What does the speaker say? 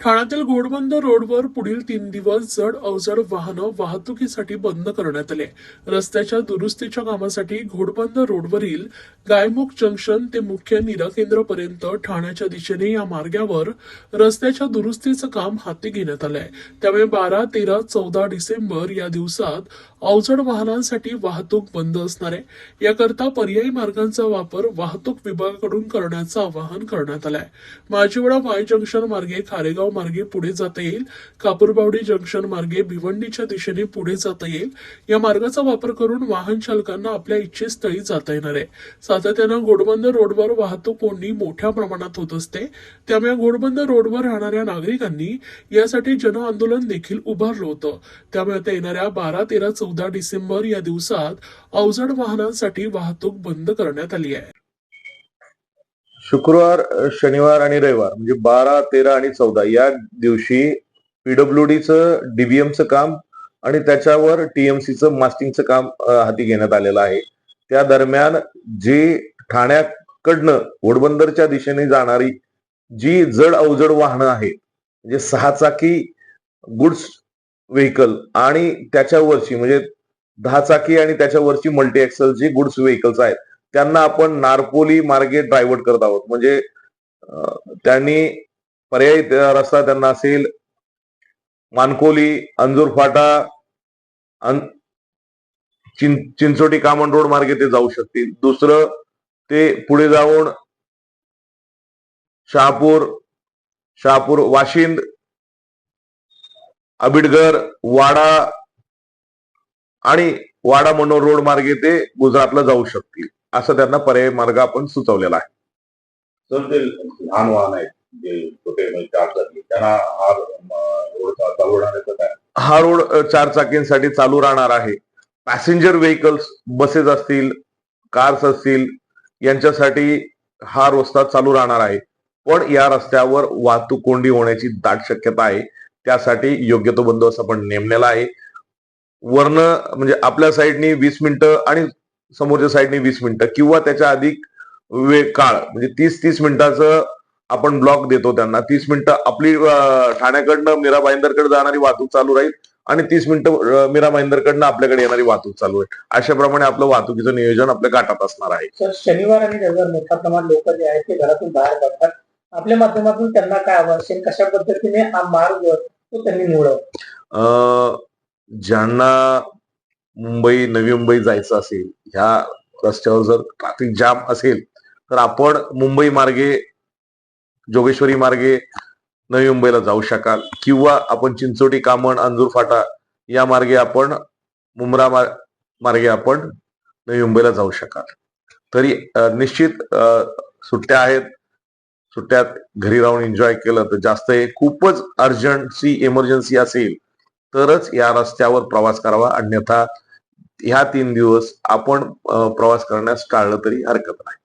ठाण्यातील घोडबंदर रोडवर पुढील 3 दिवस जड अवजड वाहनं वाहतुकीसाठी बंद करण्यात आले. रस्त्याच्या दुरुस्तीच्या कामासाठी घोडबंदर रोडवरील गायमुख जंक्शन ते मुख्य नीरा केंद्रापर्यंत ठाण्याच्या दिशेने या मार्गावर रस्त्याच्या दुरुस्तीचं काम हाती घेण्यात आलंय. त्यामुळे 12, 13, 14 डिसेंबर या दिवसात अवजड वाहनांसाठी वाहतूक बंद असणार आहे. याकरता पर्यायी मार्गांचा वापर वाहतूक विभागाकडून करण्याचं आवाहन करण्यात आलंय. माजीवडा वाय जंक्शन मार्गे खारेगाव मार्गे पुढे जाता येईल. कापूरबावडी जंक्शन मार्गे भिवंडीच्या दिशेने पुढे जाता येईल. या मार्गाचा वापर करून वाहन चालकांना आपल्या इच्छेस्थळी जाता येणार आहे. सातत्यानं घोडबंदर रोडवर वाहतूक कोंडी मोठ्या प्रमाणात होत असते. त्यामुळे घोडबंदर रोडवर राहणाऱ्या नागरिकांनी यासाठी जनआंदोलन देखील उभारलं होतं. त्यामुळे आता येणाऱ्या 12, 13, 14 डिसेंबर या दिवसात अवजड वाहनांसाठी वाहतूक बंद करण्यात आली आहे. शुक्रवार, शनिवार आणि रविवार म्हणजे 12, 13 आणि 14 या दिवशी पीडब्ल्यूडीचं डीबीएमचं काम आणि त्याच्यावर टीएमसीचं मास्टिंगचं काम हाती घेण्यात आलेलं आहे. त्या दरम्यान जे ठाण्याकडनं घोडबंदरच्या दिशेने जाणारी जी जड अवजड वाहनं आहेत, म्हणजे 6 चाकी गुड्स व्हेकल आणि त्याच्यावरची म्हणजे 10 चाकी आणि त्याच्यावरची मल्टी एक्सेल जी गुड्स व्हेकल्स आहेत त्यांना आपण नारपोली मार्गे डायव्हर्ट करत आहोत. म्हणजे त्यांनी पर्यायी रस्ता त्यांना असेल मानकोली, अंजूर फाटा, चिंचोटी कामन रोड मार्गे ते जाऊ शकतील. दुसरं ते पुढे जाऊन शहापूर, वाशिंद, आबिडगर, वाडा आणि वाडा मनोर रोड मार्गे ते गुजरातला जाऊ शकतील. असं त्यांना पर्यायी मार्ग आपण सुचवलेला आहे. सर, ते लहान वाहन आहेत जे छोटे म्हणजे 4 चाकी त्यांना हा रोड चालू राहण्याचं काय? हा रोड 4 चाकींसाठी चालू राहणार आहे. पॅसेंजर व्हेकल्स, बसेस असतील, कार्स असतील यांच्यासाठी हा रस्ता चालू राहणार आहे. पण या रस्त्यावर वाहतूक कोंडी होण्याची दाट शक्यता आहे. त्यासाठी योग्य तो बंदोबस्त आपण नेमलेला आहे. वरनं म्हणजे आपल्या साईडनी 20 मिनिटं आणि समोरच्या साईडनी 20 मिनिटं किंवा त्याच्या अधिक वेळ काळ म्हणजे 30 मिनिटाचं आपण ब्लॉक देतो त्यांना. 30 मिनिटं आपली ठाण्याकडनं मीरा भाईंदरकडे जाणारी वाहतूक चालू राहील आणि 30 मिनिटं मीरा भाईंदरकडनं आपल्याकडे येणारी वाहतूक चालू राहील. अशा प्रमाणे आपलं वाहतुकीचं नियोजन आपल्या गाठात असणार आहे. सर, शनिवार आणि रविवार मोठ्या प्रमाणात लोक जे आहेत ते घरातून बाहेर पडतात. आपल्या माध्यमातून त्यांना काय आवश्यक, कशा पद्धतीने हा मार्ग तो त्यांनी निवडावा? ज्यांना मुंबई, नवी मुंबई जायचं असेल, ह्या रस्त्यावर जर ट्रॅफिक जाम असेल तर आपण मुंबई मार्गे, जोगेश्वरी मार्गे नवी मुंबईला जाऊ शकाल किंवा आपण चिंचोटी, कामण, अंजूर फाटा या मार्गे आपण मुंब्रा मार्गे आपण नवी मुंबईला जाऊ शकाल. तरी निश्चित सुट्ट्या आहेत. सुट्ट्यात घरी राहून एन्जॉय केलं तर जास्त आहे. खूपच अर्जन्सी, इमर्जन्सी असेल तरच या रस्त्यावर प्रवास करावा. अन्यथा ह्या 3 दिवस आपण प्रवास करण्यास टाळलं तरी हरकत नाही.